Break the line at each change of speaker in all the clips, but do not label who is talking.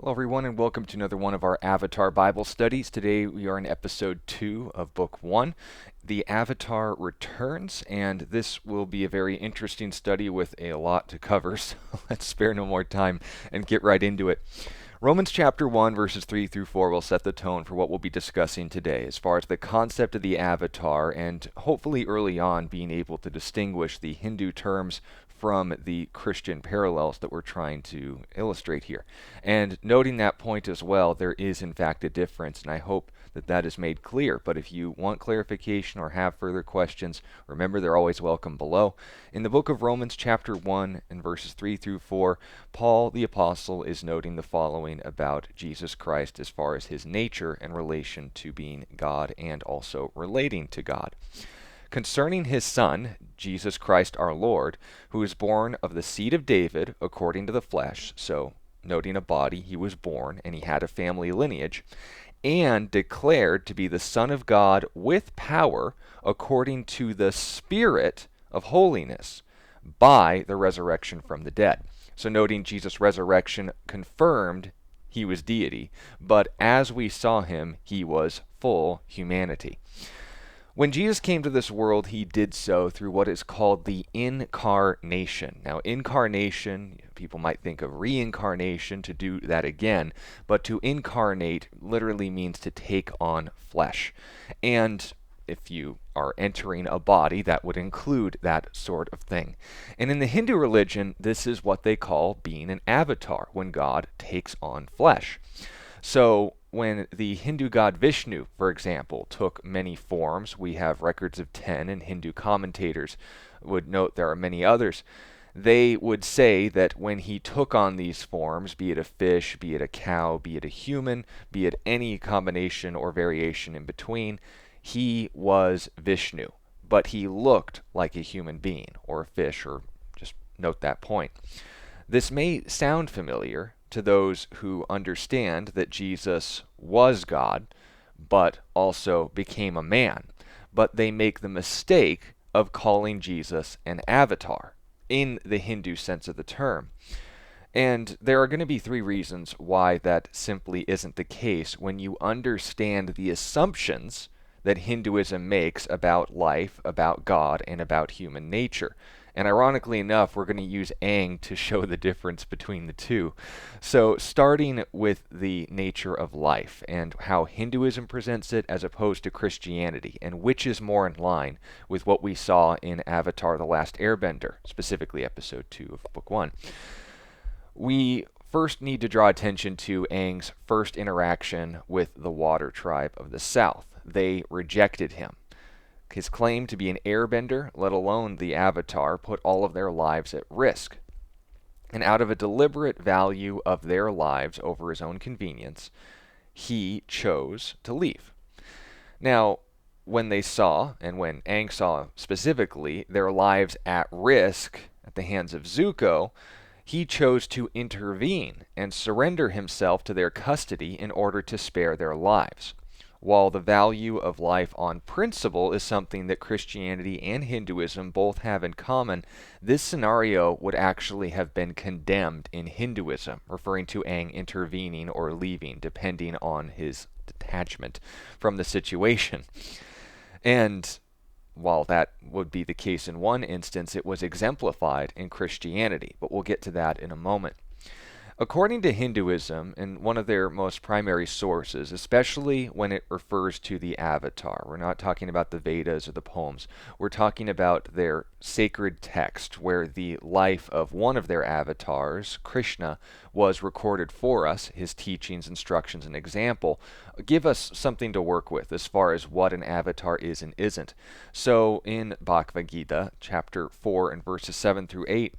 Hello, everyone, and welcome to another one of our Avatar Bible studies. Today we are in episode 2 of book 1. The Avatar returns, and this will be a very interesting study with a lot to cover, so let's spare no more time and get right into it. Romans chapter 1, verses 3 through 4 will set the tone for what we'll be discussing today as far as the concept of the avatar and hopefully early on being able to distinguish the Hindu terms from the Christian parallels that we're trying to illustrate here. And noting that point as well, there is in fact a difference, and I hope that that is made clear. But if you want clarification or have further questions, remember they're always welcome below. In the book of Romans chapter 1 and verses 3 through 4, Paul the Apostle is noting the following about Jesus Christ as far as his nature in relation to being God and also relating to God. Concerning his Son, Jesus Christ our Lord, who is born of the seed of David according to the flesh, so noting a body, he was born, and he had a family lineage, and declared to be the Son of God with power according to the Spirit of holiness by the resurrection from the dead. So noting Jesus' resurrection confirmed he was deity, but as we saw him, he was full humanity. When Jesus came to this world, he did so through what is called the Incarnation. Now, incarnation, people might think of reincarnation, to do that again, but to incarnate literally means to take on flesh. And if you are entering a body, that would include that sort of thing. And in the Hindu religion, this is what they call being an avatar, when God takes on flesh. So when the Hindu god Vishnu, for example, took many forms, we have records of 10, and Hindu commentators would note there are many others. They would say that when he took on these forms, be it a fish, be it a cow, be it a human, be it any combination or variation in between, he was Vishnu, but he looked like a human being or a fish, or just note that point. This may sound familiar to those who understand that Jesus was God, but also became a man. But they make the mistake of calling Jesus an avatar, in the Hindu sense of the term. And there are going to be 3 reasons why that simply isn't the case when you understand the assumptions that Hinduism makes about life, about God, and about human nature. And ironically enough, we're going to use Aang to show the difference between the two. So starting with the nature of life and how Hinduism presents it as opposed to Christianity, and which is more in line with what we saw in Avatar: The Last Airbender, specifically episode 2 of book 1. We first need to draw attention to Aang's first interaction with the Water Tribe of the South. They rejected him. His claim to be an airbender, let alone the avatar, put all of their lives at risk. And out of a deliberate value of their lives over his own convenience, he chose to leave. Now, when they saw, and when Aang saw specifically, their lives at risk at the hands of Zuko, he chose to intervene and surrender himself to their custody in order to spare their lives. While the value of life on principle is something that Christianity and Hinduism both have in common, this scenario would actually have been condemned in Hinduism, referring to Aang intervening or leaving, depending on his detachment from the situation. And while that would be the case in one instance, it was exemplified in Christianity, but we'll get to that in a moment. According to Hinduism, and one of their most primary sources, especially when it refers to the avatar, we're not talking about the Vedas or the poems, we're talking about their sacred text, where the life of one of their avatars, Krishna, was recorded for us, his teachings, instructions, and example, give us something to work with as far as what an avatar is and isn't. So in Bhagavad Gita, chapter 4 and verses 7 through 8,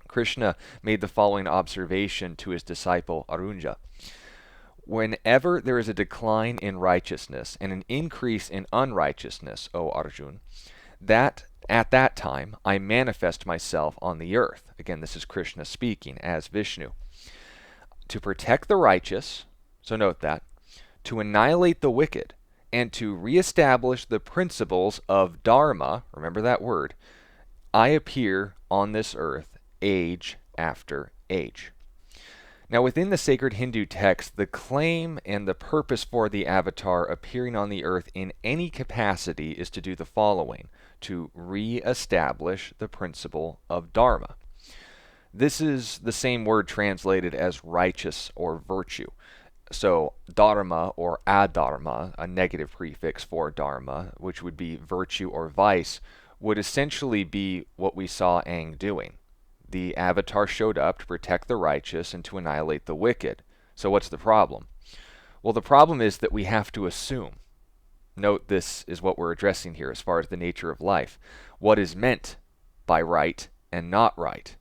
Krishna made the following observation to his disciple Arjuna. Whenever there is a decline in righteousness and an increase in unrighteousness, O Arjuna, that at that time I manifest myself on the earth. Again, this is Krishna speaking as Vishnu. To protect the righteous, so note that, to annihilate the wicked, and to reestablish the principles of Dharma, remember that word, I appear on this earth age after age. Now, within the sacred Hindu text, the claim and the purpose for the avatar appearing on the earth in any capacity is to do the following: to re-establish the principle of Dharma. This is the same word translated as righteous or virtue. So, dharma or adharma, a negative prefix for dharma, which would be virtue or vice, would essentially be what we saw Aang doing. The avatar showed up to protect the righteous and to annihilate the wicked. So what's the problem? Well, the problem is that we have to assume. Note, this is what we're addressing here as far as the nature of life. What is meant by right and not right?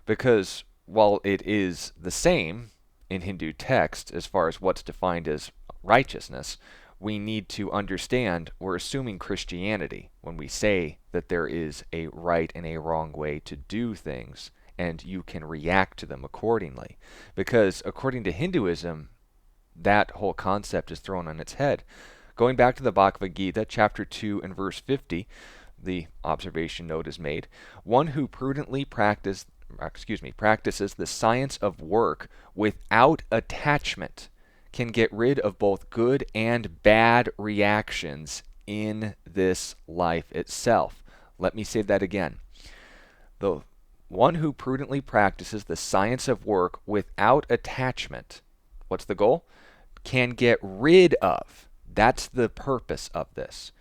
Because while it is the same in Hindu text as far as what's defined as righteousness, we need to understand we're assuming Christianity when we say that there is a right and a wrong way to do things, and you can react to them accordingly. Because according to Hinduism, that whole concept is thrown on its head. Going back to the Bhagavad Gita, chapter 2 and verse 50, the observation note is made: one who prudently practices the science of work without attachment can get rid of both good and bad reactions in this life itself. Let me say that again. The one who prudently practices the science of work without attachment, what's the goal? Can get rid of, that's the purpose of this,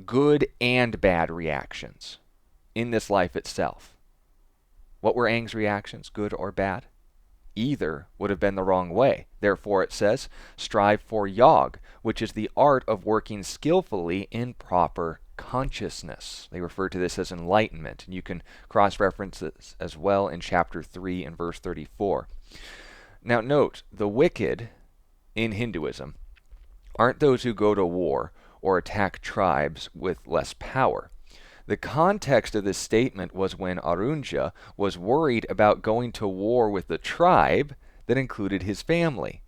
good and bad reactions in this life itself. What were Aang's reactions, good or bad? Either would have been the wrong way. Therefore it says, strive for yog, which is the art of working skillfully in proper consciousness. They refer to this as enlightenment, and you can cross-reference this as well in chapter 3 and verse 34. Now note, the wicked in Hinduism aren't those who go to war or attack tribes with less power. The context of this statement was when Arunja was worried about going to war with the tribe that included his family.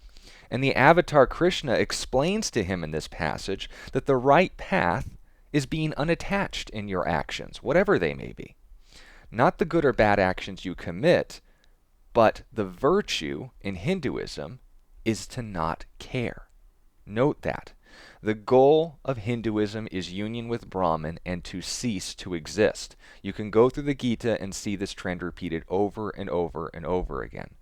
And the avatar Krishna explains to him in this passage that the right path is being unattached in your actions, whatever they may be. Not the good or bad actions you commit, but the virtue in Hinduism is to not care. Note that. The goal of Hinduism is union with Brahman and to cease to exist. You can go through the Gita and see this trend repeated over and over and over again.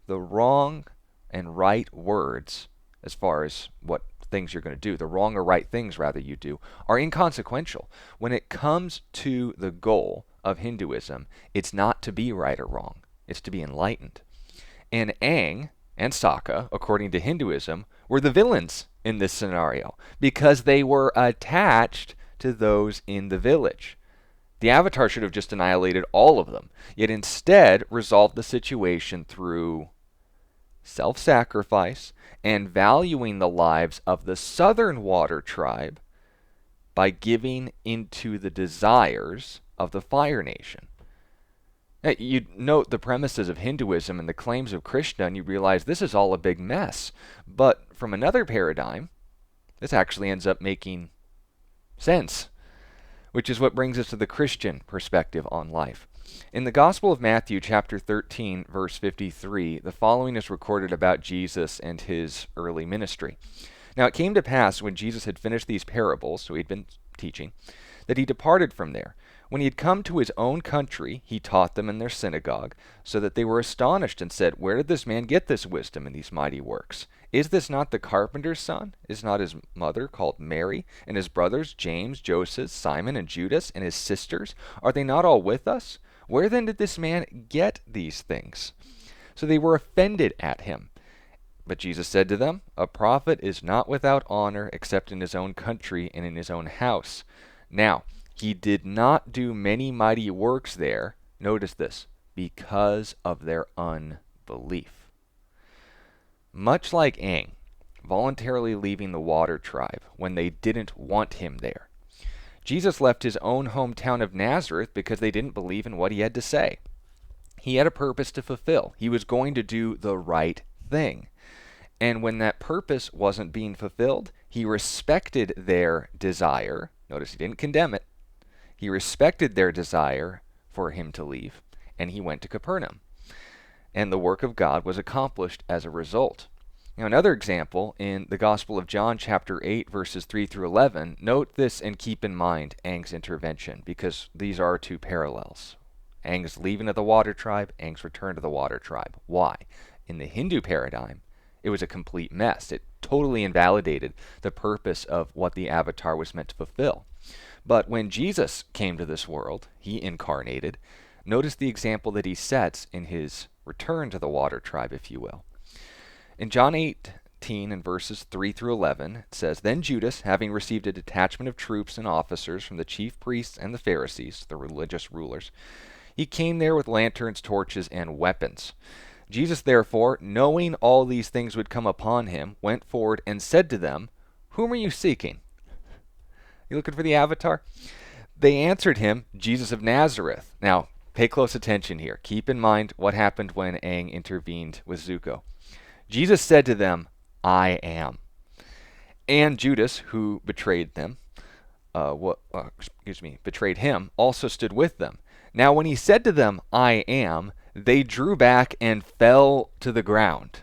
The wrong and right words, as far as what things you're going to do, the wrong or right things rather you do, are inconsequential. When it comes to the goal of Hinduism, it's not to be right or wrong. It's to be enlightened. And Aang and Sokka, according to Hinduism, were the villains in this scenario because they were attached to those in the village. The Avatar should have just annihilated all of them, yet instead resolved the situation through self-sacrifice and valuing the lives of the Southern Water Tribe by giving into the desires of the Fire Nation. You note the premises of Hinduism and the claims of Krishna, and you realize this is all a big mess. But from another paradigm, this actually ends up making sense, which is what brings us to the Christian perspective on life. In the Gospel of Matthew, chapter 13, verse 53, the following is recorded about Jesus and his early ministry. Now it came to pass, when Jesus had finished these parables, so he'd been teaching, that he departed from there. When he had come to his own country, he taught them in their synagogue, so that they were astonished and said, where did this man get this wisdom and these mighty works? Is this not the carpenter's son? Is not his mother called Mary, and his brothers James, Joseph, Simon, and Judas, and his sisters? Are they not all with us? Where then did this man get these things? So they were offended at him. But Jesus said to them, a prophet is not without honor except in his own country and in his own house. Now, he did not do many mighty works there, notice this, because of their unbelief. Much like Aang, voluntarily leaving the water tribe when they didn't want him there, Jesus left his own hometown of Nazareth because they didn't believe in what he had to say. He had a purpose to fulfill. He was going to do the right thing. And when that purpose wasn't being fulfilled, he respected their desire. Notice he didn't condemn it. He respected their desire for him to leave, and he went to Capernaum. and the work of God was accomplished as a result. Now, another example in the Gospel of John, chapter 8, verses 3 through 11, note this and keep in mind Aang's intervention, because these are two parallels. Aang's leaving of the water tribe, Aang's return to the water tribe. Why? In the Hindu paradigm, it was a complete mess. It totally invalidated the purpose of what the avatar was meant to fulfill. But when Jesus came to this world, he incarnated. Notice the example that he sets in his return to the water tribe, if you will. In John 18 and verses 3 through 11, it says, "Then Judas, having received a detachment of troops and officers from the chief priests and the Pharisees, the religious rulers, he came there with lanterns, torches, and weapons. Jesus, therefore, knowing all these things would come upon him, went forward and said to them, 'Whom are you seeking?' You looking for the avatar?" They answered him, "Jesus of Nazareth." Now, pay close attention here. Keep in mind what happened when Aang intervened with Zuko. Jesus said to them, "I am." And Judas, who betrayed them, betrayed him, also stood with them. Now, when he said to them, "I am," they drew back and fell to the ground.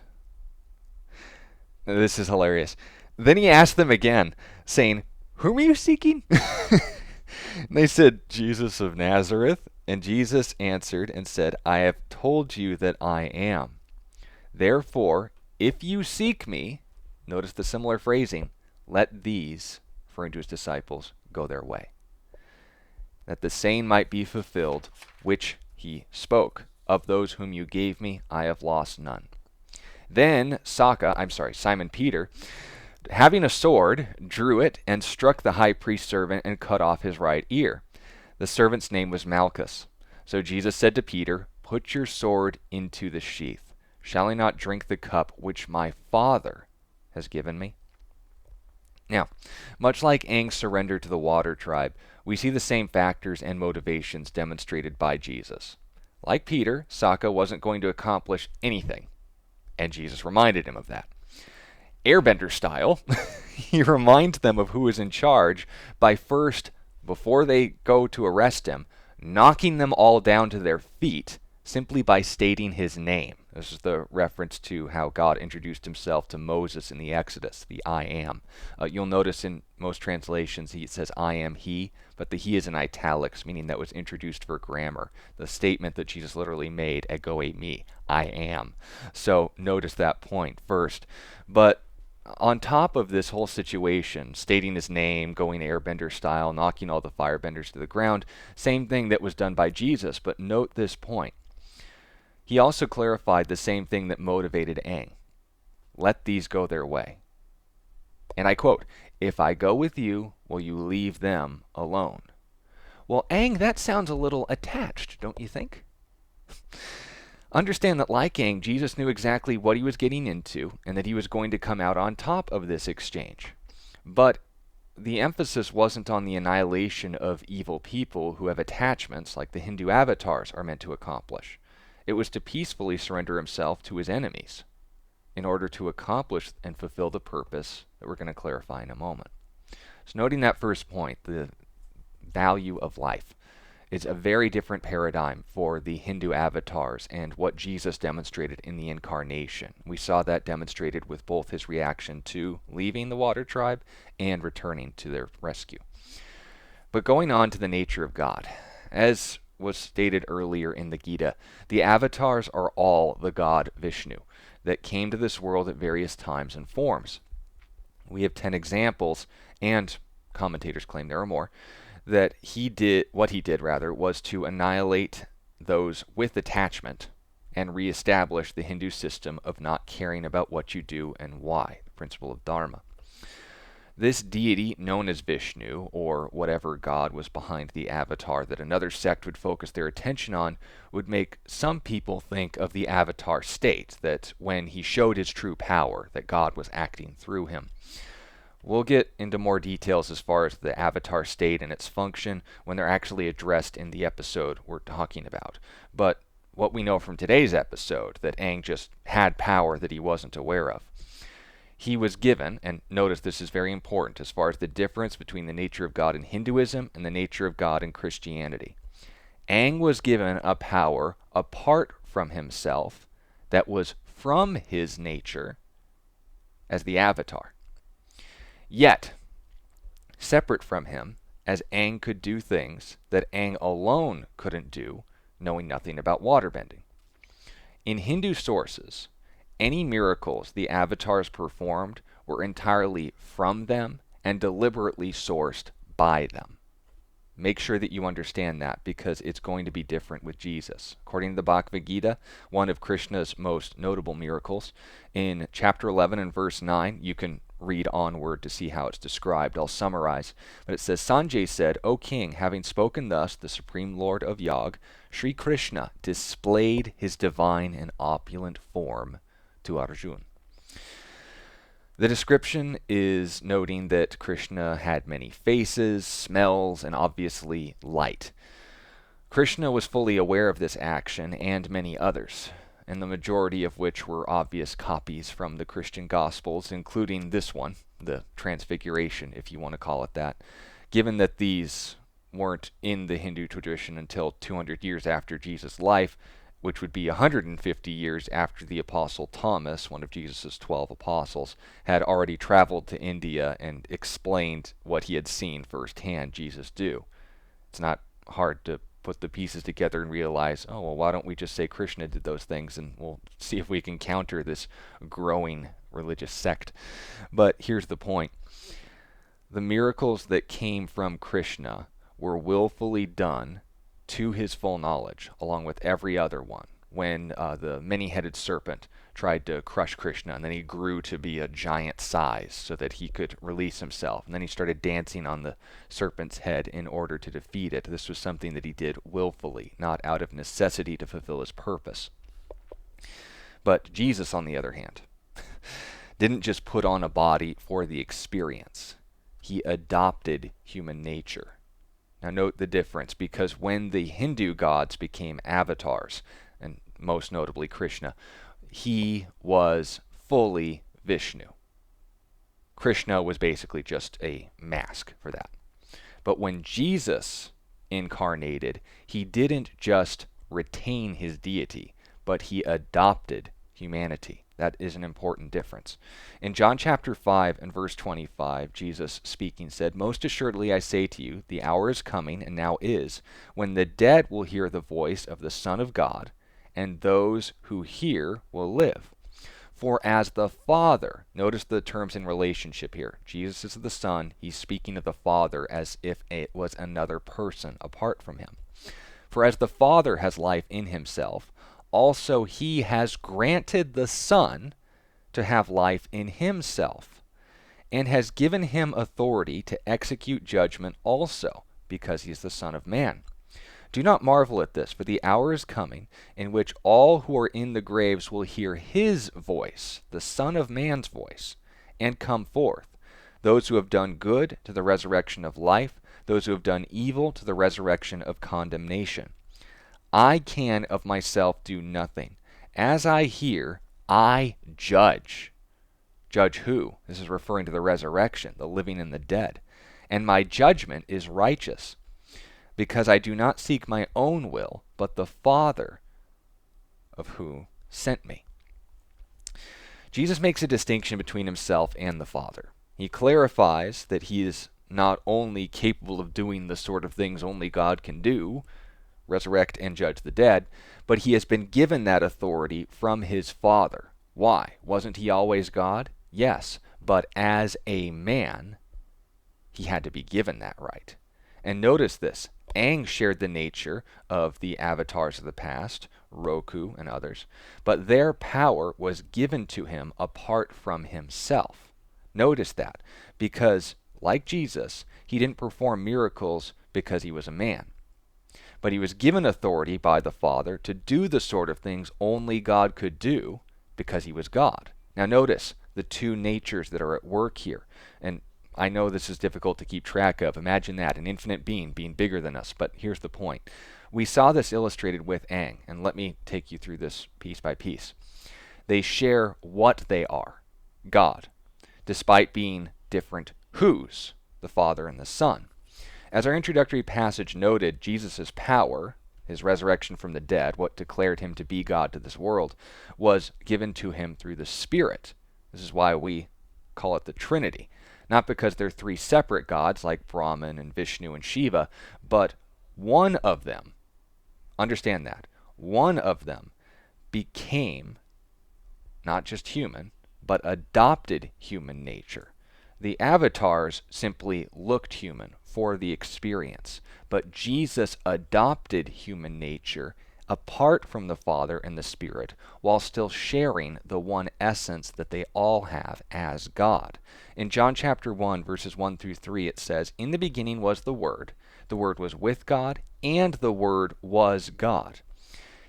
Now, this is hilarious. Then he asked them again, saying, "Whom are you seeking?" And they said, "Jesus of Nazareth." And Jesus answered and said, "I have told you that I am. Therefore, if you seek me," notice the similar phrasing, "let these," referring to his disciples, "go their way, that the saying might be fulfilled which he spoke, of those whom you gave me, I have lost none." Then Simon Peter, having a sword, drew it and struck the high priest's servant and cut off his right ear. The servant's name was Malchus. So Jesus said to Peter, "Put your sword into the sheath. Shall I not drink the cup which my Father has given me?" Now, much like Aang's surrender to the water tribe, we see the same factors and motivations demonstrated by Jesus. Like Peter, Sokka wasn't going to accomplish anything, and Jesus reminded him of that. Airbender style, he reminds them of who is in charge by first, before they go to arrest him, knocking them all down to their feet simply by stating his name. This is the reference to how God introduced himself to Moses in the Exodus, the I am. You'll notice in most translations it says I am he, but the he is in italics, meaning that was introduced for grammar. The statement that Jesus literally made, "Ego e me," I am. So notice that point first. But on top of this whole situation, stating his name, going airbender style, knocking all the firebenders to the ground, same thing that was done by Jesus, but note this point. He also clarified the same thing that motivated Aang. Let these go their way. And I quote, "If I go with you, will you leave them alone?" Well, Aang, that sounds a little attached, don't you think? Understand that like Aang, Jesus knew exactly what he was getting into and that he was going to come out on top of this exchange. But the emphasis wasn't on the annihilation of evil people who have attachments like the Hindu avatars are meant to accomplish. It was to peacefully surrender himself to his enemies in order to accomplish and fulfill the purpose that we're going to clarify in a moment. So noting that first point, the value of life, is a very different paradigm for the Hindu avatars and what Jesus demonstrated in the Incarnation. We saw that demonstrated with both his reaction to leaving the water tribe and returning to their rescue. But going on to the nature of God, as was stated earlier in the Gita, the avatars are all the god Vishnu that came to this world at various times and forms. We have 10 examples, and commentators claim there are more, that what he did was to annihilate those with attachment and reestablish the Hindu system of not caring about what you do and why, the principle of Dharma. This deity, known as Vishnu, or whatever god was behind the avatar that another sect would focus their attention on, would make some people think of the avatar state, that when he showed his true power, that God was acting through him. We'll get into more details as far as the avatar state and its function when they're actually addressed in the episode we're talking about. But what we know from today's episode, that Aang just had power that he wasn't aware of. He was given, and notice this is very important as far as the difference between the nature of God in Hinduism and the nature of God in Christianity. Aang was given a power apart from himself that was from his nature as the avatar. Yet, separate from him, as Aang could do things that Aang alone couldn't do, knowing nothing about waterbending. In Hindu sources, any miracles the avatars performed were entirely from them and deliberately sourced by them. Make sure that you understand that, because it's going to be different with Jesus. According to the Bhagavad Gita, one of Krishna's most notable miracles, in chapter 11 and verse 9, you can read onward to see how it's described. I'll summarize. But it says, Sanjay said, O king, having spoken thus, the Supreme Lord of Yag, Sri Krishna displayed his divine and opulent form to Arjuna. The description is noting that Krishna had many faces, smells, and obviously light. Krishna was fully aware of this action and many others, and the majority of which were obvious copies from the Christian Gospels, including this one, the Transfiguration, if you want to call it that, given that these weren't in the Hindu tradition until 200 years after Jesus' life, which would be 150 years after the Apostle Thomas, one of Jesus' 12 apostles, had already traveled to India and explained what he had seen firsthand Jesus do. It's not hard to put the pieces together and realize, oh, well, why don't we just say Krishna did those things, and we'll see if we can counter this growing religious sect. But here's the point. The miracles that came from Krishna were willfully done to his full knowledge, along with every other one. When the many-headed serpent tried to crush Krishna, and then he grew to be a giant size so that he could release himself. And then he started dancing on the serpent's head in order to defeat it. This was something that he did willfully, not out of necessity to fulfill his purpose. But Jesus, on the other hand, didn't just put on a body for the experience. He adopted human nature. Now note the difference, because when the Hindu gods became avatars, and most notably Krishna, he was fully Vishnu. Krishna was basically just a mask for that. But when Jesus incarnated, he didn't just retain his deity, but he adopted humanity. That is an important difference. In John chapter 5 and verse 25, Jesus speaking said, Most assuredly I say to you, the hour is coming, and now is, when the dead will hear the voice of the Son of God, and those who hear will live. For as the Father, notice the terms in relationship here. Jesus is the Son. He's speaking of the Father as if it was another person apart from him. For as the Father has life in himself, also he has granted the Son to have life in himself, and has given him authority to execute judgment also, because he is the Son of Man. Do not marvel at this, for the hour is coming in which all who are in the graves will hear his voice, the Son of Man's voice, and come forth. Those who have done good to the resurrection of life, those who have done evil to the resurrection of condemnation. I can of myself do nothing. As I hear, I judge. Judge who? This is referring to the resurrection, the living and the dead. And my judgment is righteous, because I do not seek my own will, but the Father of who sent me. Jesus makes a distinction between himself and the Father. He clarifies that he is not only capable of doing the sort of things only God can do, resurrect and judge the dead, but he has been given that authority from his Father. Why? Wasn't he always God? Yes, but as a man, he had to be given that right. And notice this. Aang shared the nature of the avatars of the past, Roku and others, but their power was given to him apart from himself. Notice that, because, like Jesus, he didn't perform miracles because he was a man. But he was given authority by the Father to do the sort of things only God could do because he was God. Now notice the two natures that are at work here. And I know this is difficult to keep track of. Imagine that, an infinite being bigger than us. But here's the point. We saw this illustrated with Aang, and let me take you through this piece by piece. They share what they are, God, despite being different whos, the Father and the Son. As our introductory passage noted, Jesus' power, his resurrection from the dead, what declared him to be God to this world, was given to him through the Spirit. This is why we call it the Trinity. Not because they're three separate gods like Brahman and Vishnu and Shiva, but one of them, understand that, one of them became not just human, but adopted human nature. The avatars simply looked human for the experience, but Jesus adopted human nature apart from the Father and the Spirit, while still sharing the one essence that they all have as God. In John chapter 1, verses 1 through 3, it says, "In the beginning was the Word was with God, and the Word was God.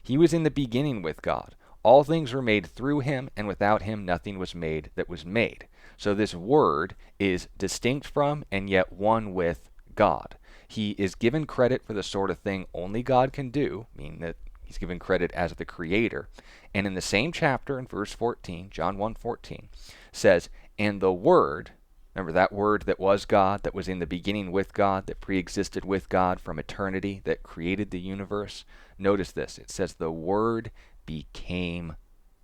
He was in the beginning with God. All things were made through him, and without him nothing was made that was made." So this Word is distinct from and yet one with God. He is given credit for the sort of thing only God can do, meaning that he's given credit as the creator. And in the same chapter, in verse 14, John 1:14, says, "And the Word," remember that Word that was God, that was in the beginning with God, that pre-existed with God from eternity, that created the universe. Notice this. It says the Word became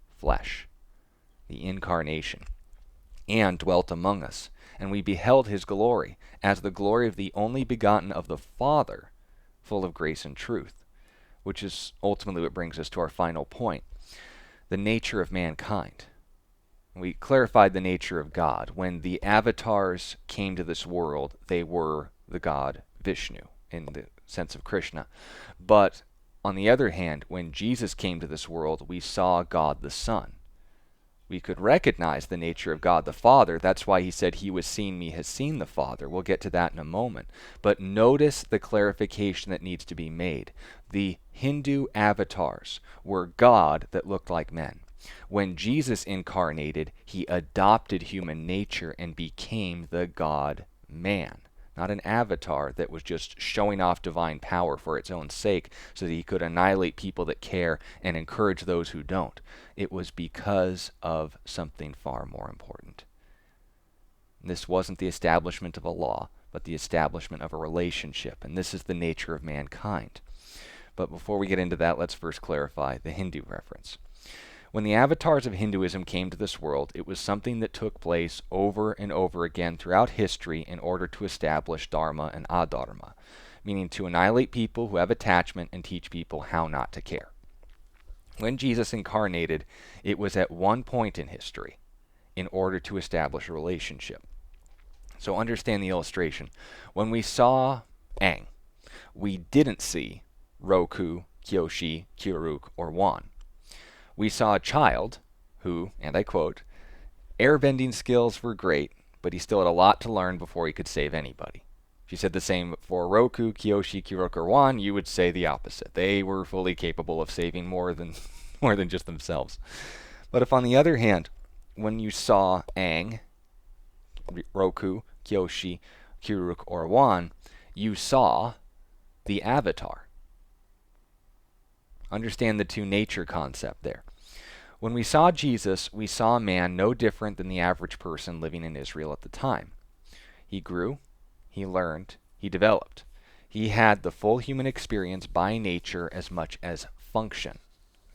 flesh, the Incarnation, and dwelt among us. And we beheld his glory, as the glory of the only begotten of the Father, full of grace and truth. Which is ultimately what brings us to our final point, the nature of mankind. We clarified the nature of God. When the avatars came to this world, they were the god Vishnu, in the sense of Krishna. But on the other hand, when Jesus came to this world, we saw God the Son. We could recognize the nature of God the Father. That's why he said, "He who has seen me has seen the Father." We'll get to that in a moment. But notice the clarification that needs to be made. The Hindu avatars were God that looked like men. When Jesus incarnated, he adopted human nature and became the God-man. Not an avatar that was just showing off divine power for its own sake so that he could annihilate people that care and encourage those who don't. It was because of something far more important. This wasn't the establishment of a law, but the establishment of a relationship, and this is the nature of mankind. But before we get into that, let's first clarify the Hindu reference. When the avatars of Hinduism came to this world, it was something that took place over and over again throughout history in order to establish Dharma and Adharma, meaning to annihilate people who have attachment and teach people how not to care. When Jesus incarnated, it was at one point in history in order to establish a relationship. So understand the illustration. When we saw Aang, we didn't see Roku, Kyoshi, Kiruk, or Wan. We saw a child who, and I quote, "airbending skills were great, but he still had a lot to learn before he could save anybody." If you said the same for Roku, Kyoshi, Kiruk, or Wan, you would say the opposite. They were fully capable of saving more than just themselves. But if on the other hand, when you saw Aang, Roku, Kyoshi, Kiruk, or Wan, you saw the avatar. Understand the two nature concept there. When we saw Jesus, we saw a man no different than the average person living in Israel at the time. He grew, he learned, he developed. He had the full human experience by nature as much as function.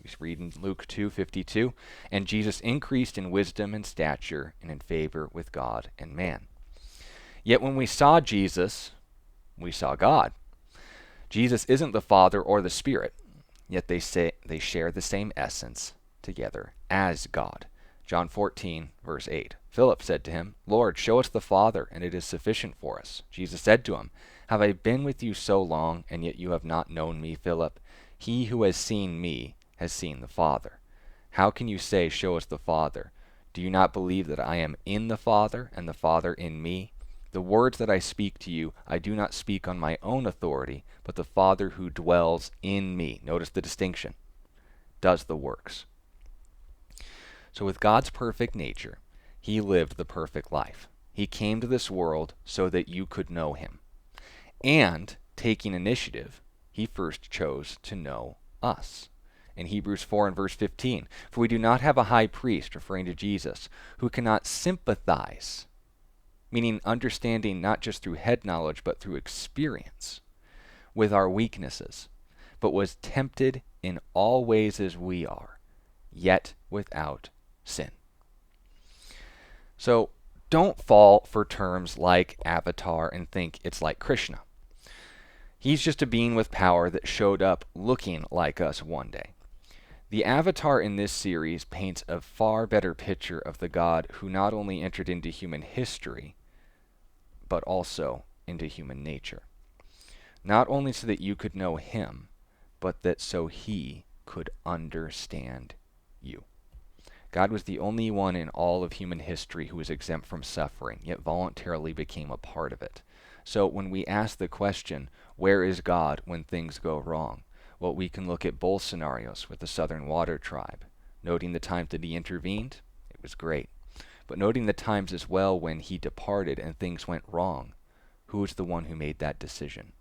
We read in Luke 2:52, "And Jesus increased in wisdom and stature and in favor with God and man." Yet when we saw Jesus, we saw God. Jesus isn't the Father or the Spirit. Yet they share the same essence together as God. John 14, verse 8. Philip said to him, "Lord, show us the Father, and it is sufficient for us." Jesus said to him, "Have I been with you so long, and yet you have not known me, Philip? He who has seen me has seen the Father. How can you say, 'Show us the Father'? Do you not believe that I am in the Father, and the Father in me? The words that I speak to you, I do not speak on my own authority, but the Father who dwells in me," notice the distinction, "does the works." So with God's perfect nature, he lived the perfect life. He came to this world so that you could know him. And, taking initiative, he first chose to know us. In Hebrews 4 and verse 15, "For we do not have a high priest," referring to Jesus, "who cannot sympathize," meaning understanding not just through head knowledge, but through experience, "with our weaknesses. but was tempted in all ways as we are, yet without sin. So don't fall for terms like avatar and think it's like Krishna. He's just a being with power that showed up looking like us one day. The avatar in this series paints a far better picture of the God who not only entered into human history, but also into human nature. Not only so that you could know him, but that so he could understand you. God was the only one in all of human history who was exempt from suffering, yet voluntarily became a part of it. So when we ask the question, where is God when things go wrong? Well, we can look at both scenarios with the Southern Water Tribe. Noting the times that he intervened, it was great. But noting the times as well when he departed and things went wrong, who was the one who made that decision?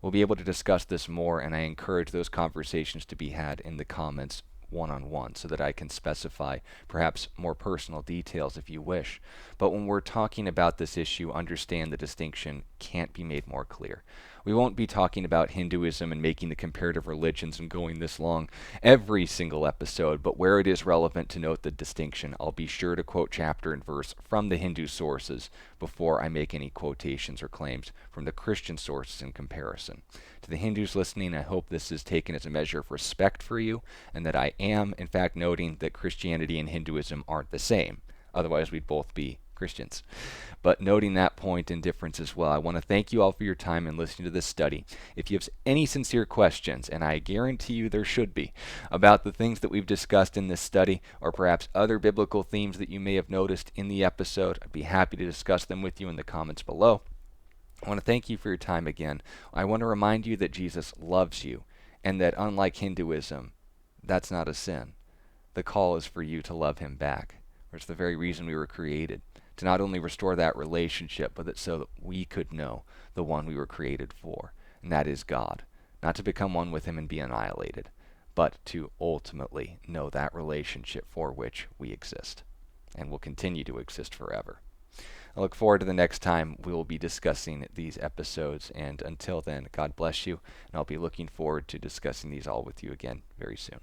We'll be able to discuss this more, and I encourage those conversations to be had in the comments one-on-one so that I can specify perhaps more personal details if you wish. But when we're talking about this issue, understand the distinction can't be made more clear. We won't be talking about Hinduism and making the comparative religions and going this long every single episode, but where it is relevant to note the distinction, I'll be sure to quote chapter and verse from the Hindu sources before I make any quotations or claims from the Christian sources in comparison. To the Hindus listening, I hope this is taken as a measure of respect for you, and that I am, in fact, noting that Christianity and Hinduism aren't the same. Otherwise, we'd both be Christians. But noting that point and difference as well, I want to thank you all for your time in listening to this study. If you have any sincere questions, and I guarantee you there should be, about the things that we've discussed in this study, or perhaps other biblical themes that you may have noticed in the episode, I'd be happy to discuss them with you in the comments below. I want to thank you for your time again. I want to remind you that Jesus loves you, and that unlike Hinduism, that's not a sin. The call is for you to love him back. It's the very reason we were created, to not only restore that relationship, but that so that we could know the one we were created for, and that is God. Not to become one with him and be annihilated, but to ultimately know that relationship for which we exist, and will continue to exist forever. I look forward to the next time we will be discussing these episodes, and until then, God bless you, and I'll be looking forward to discussing these all with you again very soon.